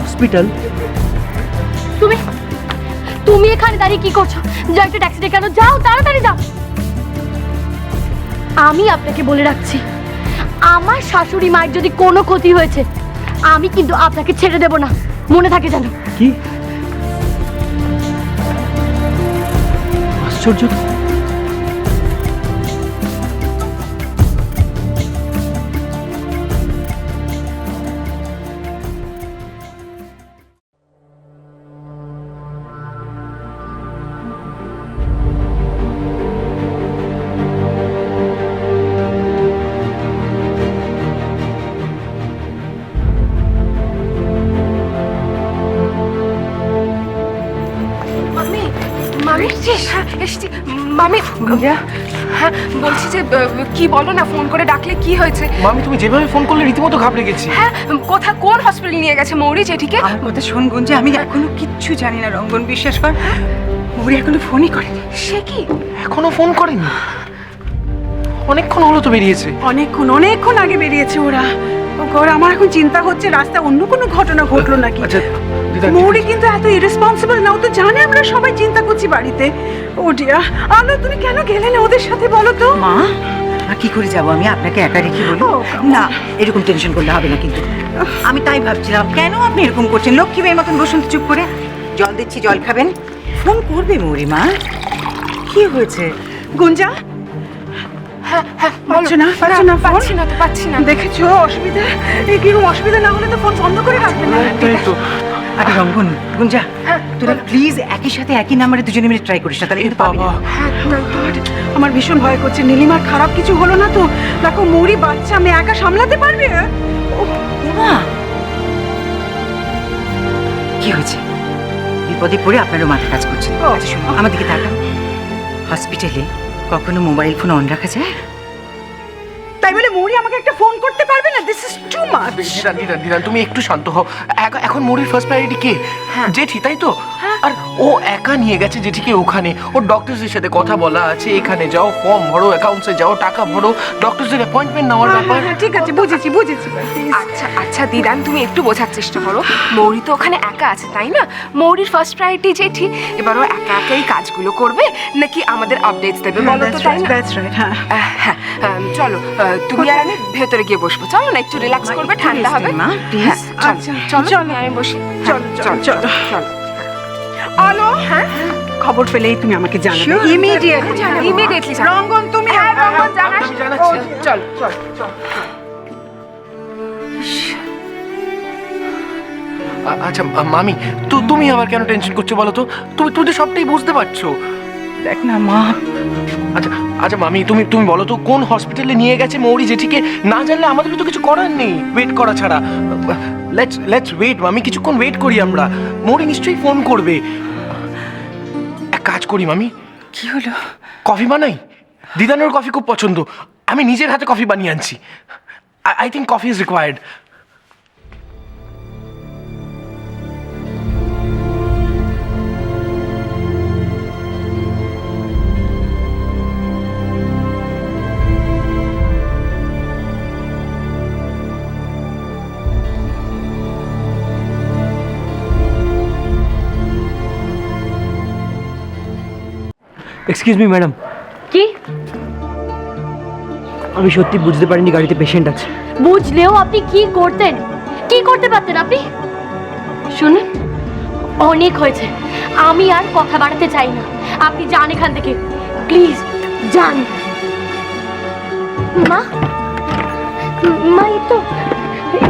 Hospital? তুমি এখানে দাঁড়িয়ে কি করছো? যাও একটা ট্যাক্সি ডেকে আনো, যাও তাড়াতাড়ি যাও। আমি আপনাকে বলে রাখছি, আমার শাশুড়ি মায়ের যদি কোনো ক্ষতি হয়েছে আমি কিন্তু আপনাকে ছেড়ে দেব না, মনে থাকে যেন। কি আশ্চর্য! মামি, হ্যাঁ বলছি যে কি বলো না, ফোন করে ডাকলে কি হয়েছে? মামি তুমি যেভাবে ফোন করলে রীতিমতো ঘাবড়ে গেছি। হ্যাঁ, কোন হসপিটাল নিয়ে গেছে মৌরি জেঠিকে? আমার কথা শোন গুঞ্জা, আমি এখনো কিচ্ছু জানি না রঙ্গন, বিশ্বাস কর। মৌরি এখনো ফোনই করেনি। সে কি এখনো ফোন করেনি? অনেকক্ষণ হলো তো বেরিয়েছে। অনেকক্ষণ আগে বেরিয়েছে ওরা। আমার এখন চিন্তা হচ্ছে রাস্তা অন্য কোনো ঘটনা ঘটলো নাকি। আচ্ছা দিদা, মৌরি কিন্তু এত ইরেসপন্সিবল না, ও তো জানে আমরা সবাই চিন্তা করছি বাড়িতে। ও ডিয়া, আলো তুমি কেন গেলে না ওদের সাথে বলো তো? মা, আর কি করে যাব আমি আপনাকে একা রেখে? বলি না, এরকম টেনশন করলে হবে না। কিন্তু আমি তাই ভাবছিলাম, কেন আপনি এরকম করছেন? লক্ষ্মী মেয়ের মতন বসুন চুপ করে। জল দিচ্ছি, জল খাবেন। ফোন করবে মৌরি মা। কি হয়েছে গুঞ্জা? হ্যাঁ হ্যাঁ, পাচ্ছ না পাচ্ছি না। দেখেছো অসুবিধা? কিরকম অসুবিধা না হলে তো ফোন বন্ধ করে রাখবে না। তাই তো। আরে রঙ্গন, গুঞ্জা, তোরা প্লিজ একই সাথে একই নাম্বারে দুজনে মিলে ট্রাই করিস না, তাহলে কিন্তু পাবি না। হ্যাঁ, আমার ভীষণ ভয় করছে। নীলিমার খারাপ কিছু হলো না তো? দেখো মৌরি বাচ্চা, আমি একা সামলাতে পারবে? মা, কি হয়েছে? বিপদে পড়ে আপনারও মাথা কাজ করছে। আচ্ছা শোনো, আমার দিকে তাকান। হসপিটালে কখনো মোবাইল ফোন অন রাখা যায়? তাই বলে মৌরি আমাকে একটা ফোন করতে পারবে না? This is too much. দিদা তুমি একটু শান্ত হও। এখন মোরির ফার্স্ট প্রায়োরিটি কে? জেঠি, তাই তো? আর ও একা নিয়ে গেছে জেঠিকে ওখানে। ওর ডক্টরসের সাথে কথা বলা আছে, এখানে যাও, ফর্ম ভরো, অ্যাকাউন্টসে যাও, টাকা ভরো, ডক্টরসের অ্যাপয়েন্টমেন্ট নেওয়ার ব্যাপার। ঠিক আছে, বুঝেছি। আচ্ছা দিদান, তুমি একটু বোঝার চেষ্টা করো। মৌরি তো ওখানে একা আছে, তাই না? মৌরির ফার্স্ট প্রায়োরিটি জেঠি। এবার ও একা একাই কাজগুলো করবে নাকি আমাদের আপডেটস দেবে বলো তো, তাই না? That's right. হ্যাঁ, চলো তুমি আর আমি ভেতরে গিয়ে বসবো। চলো না, একটু রিল্যাক্স করবে, ঠান্ডা হবে। মা প্লিজ। চলো আমি বসি। চলো। আলো, হ্যাঁ খবর পেলেই তুমি আমাকে জানাবে ইমিডিয়েটলি। রঙ্গন, তুমি রঙ্গন জানাস। জানাচ্ছি। চল। আচ্ছা মামি, তুমি আবার কেন টেনশন করছো বলো তো? তুমি তো সবটাই বুঝতে পারছো। দেখ না মা। আচ্ছা মামি, তুমি বলো তো কোন হসপিটালে নিয়ে গেছে মৌরি জেঠিকে? না জানলে আমাদের তো কিছু করার নেই, ওয়েট করা ছাড়া। লেটস ওয়েট মামি, কিছুক্ষণ ওয়েট করি আমরা। মৌরি নিশ্চয়ই ফোন করবে। এক কাজ করি মামি। কি হলো? কফি বানাই? দিদানোর কফি খুব পছন্দ, আমি নিজের হাতে কফি বানিয়ে আনছি। I think coffee is required. Excuse me madam. কি? আমি সত্যি বুঝতে পারিনি গাড়িতে পেশেন্ট আছে। বুঝলেও আপনি কি করতেন? কি করতে পারতেন আপনি? শুনুন, অনেক হয়েছে, আমি আর কথা বাড়াতে চাই না। আপনি যান এখান থেকে, প্লিজ যান। মা,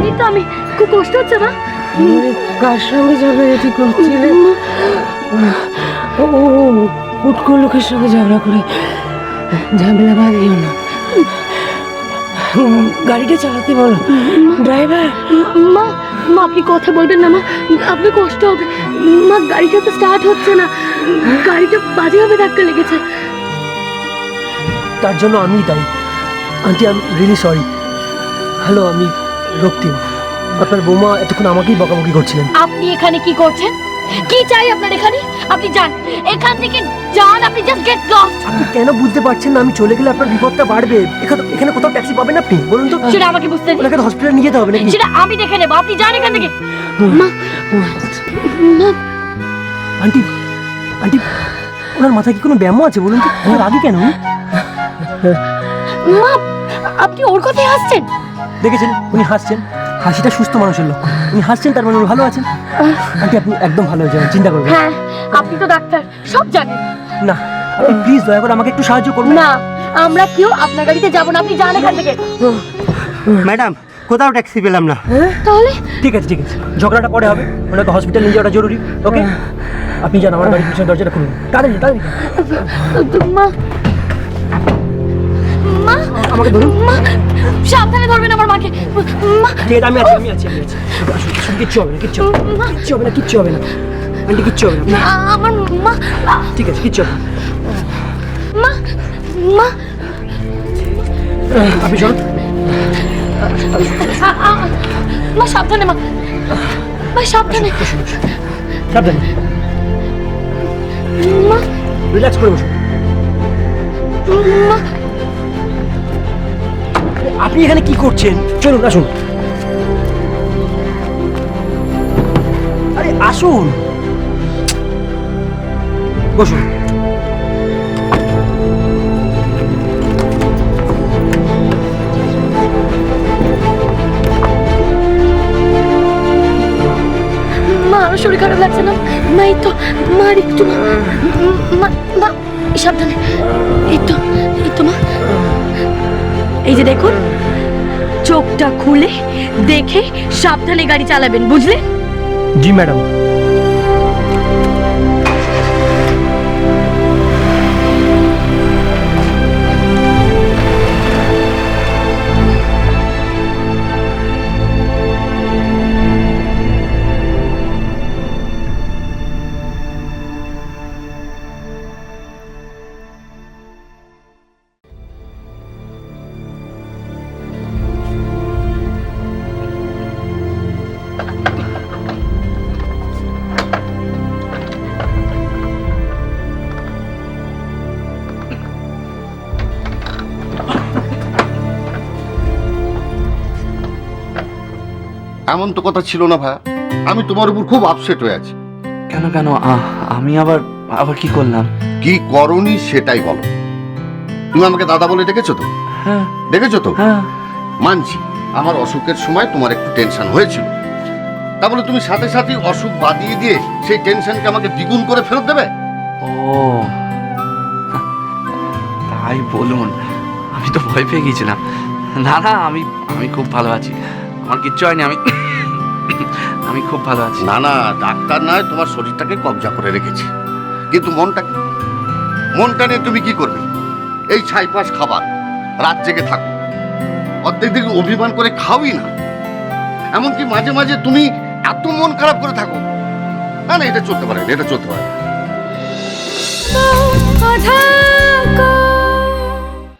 এই তো আমি, খুব কষ্ট হচ্ছে না? কার সঙ্গে ঝগড়াঝাটি করছিলেন? ও উটকো লোকের সঙ্গে ঝগড়া করে ঝামেলা বাঁধিও না। গাড়িটা চালাতে বলো ড্রাইভার। মা, আপনি কথা বলবেন না মা, আপনার কষ্ট হবে। মা, গাড়িটা তো স্টার্ট হচ্ছে না, গাড়িটা বাজেভাবে ধাক্কা লেগেছে। তার জন্য আমি দায়ী। Aunty, I am really sorry. Hello, আমি রক্তিম। আপনার বৌমা এতক্ষণ আমাকেই বকাবকি করছিলেন। আপনি এখানে কি করছেন? কি চাই আপনার এখানে? আপনি যান এখান থেকে। যান, আপনি জাস্ট গেট লস্ট। আপনি কেন বুঝতে পারছেন না আমি চলে গেলে আপনার বিপদটা বাড়বে? এখানে কোথাও ট্যাক্সি পাবেন আপনি? বলুন তো। সেটা আমাকে বুঝতে দিন। ওনাকে হসপিটালে নিয়ে যেতে হবে নাকি? সেটা আমি দেখে নেবো, আপনি যান এখান থেকে। মা, মা, আন্টি আন্টি ওনার মাথায় কি কোনো ব্যায়ামও আছে বলুন তো? ওনার আগে কেন? মা, আপনি ওর কথাই হাসছেন? দেখেছেন উনি হাসছেন, হাসিটা সুস্থ মানুষের লক্ষণ। উনি হাসছেন তার মানে উনি ভালো আছেন। আন্টি আপনি একদম ভালো হয়ে যাবেন, চিন্তা করবেন না। হ্যাঁ, আপনি তো ডাক্তার, সব জানেন। না আপনি প্লিজ দয়া করে আমাকে একটু সাহায্য করুন। না, আমরা কেউ আপনার গাড়িতে যাবো না, আপনি যান এখান থেকে। ম্যাডাম কোথাও ট্যাক্সি পেলাম না। তাহলে ঠিক আছে ঝগড়াটা পরে হবে, ওনাকে হসপিটাল নিয়ে যাওয়াটা জরুরি। ওকে আপনি যান, আমার গাড়ির পিছনে দরজাটা খুলুন তাড়াতাড়ি তাড়াতাড়ি। মা, মা, আমাকে ধরুন। মা, সাবধানে ধরবেন আমার মাকে। মা, ঠিক আছে আমি আছি আমি আছি আমি আছি। আসুন, কিচ্ছু হবে না কিচ্ছু হবে না কিচ্ছু হবে না কিচ্ছু হবে না আন্টি কিচ্ছু হবে না। আমার মা, ঠিক আছে কিচ্ছু হবে না। মা, মা, আপনি চলুন। মা সাবধানে, মা, মা সাবধানে। সাবধানে মা, রিল্যাক্স করে বসুন। মা, আপনি এখানে কি করছেন? চলুন আসুন। আরে আসুন বসুন। মা, আমার শরীর খারাপ লাগছে না? মা এই তো, মা আর একটু, মা, মা সাবধানে, এই তো মা। এই যে দেখুন, চোখটা খুলে দেখে সাবধানে গাড়ি চালাবেন, বুঝলে? জি ম্যাডাম। এমন তো কথা ছিল না ভাই, আমি তোমার উপর খুব আপসেট হয়ে আছি। কেন কেন আমি আবার আবার কি করলাম? কি করনি সেটাই বলো। তুমি আমাকে দাদা বলে ডেকেছো তো? হ্যাঁ ডেকেছো তো? হ্যাঁ। মানছি আমার অসুখের সময় তোমার একটু টেনশন হয়েছিল, তা বলে তুমি সাথে সাথে অসুখ বাদিয়ে দিয়ে সেই টেনশনকে আমাকে দ্বিগুণ করে ফেরত দেবে? ও তাই বলুন, আমি তো ভয় পেয়ে গিয়েছিলাম। না না, আমি আমি খুব ভালো আছি, আমার কিচ্ছু হয়নি, আমি খুব ভালো আছি। না না, ডাক্তার নয় তোমার শরীরটাকে কবজা করে রেখেছে, কিন্তু মনটা নিয়ে তুমি কি করবে? এই ছাইপাশ খাবার, রাত জেগে থাকো, অর্ধেক দিকে অভিমান করে খাওই না, এমনকি মাঝে মাঝে তুমি এত মন খারাপ করে থাকো। না না, এটা চলতে পারে না, এটা চলতে পারে না।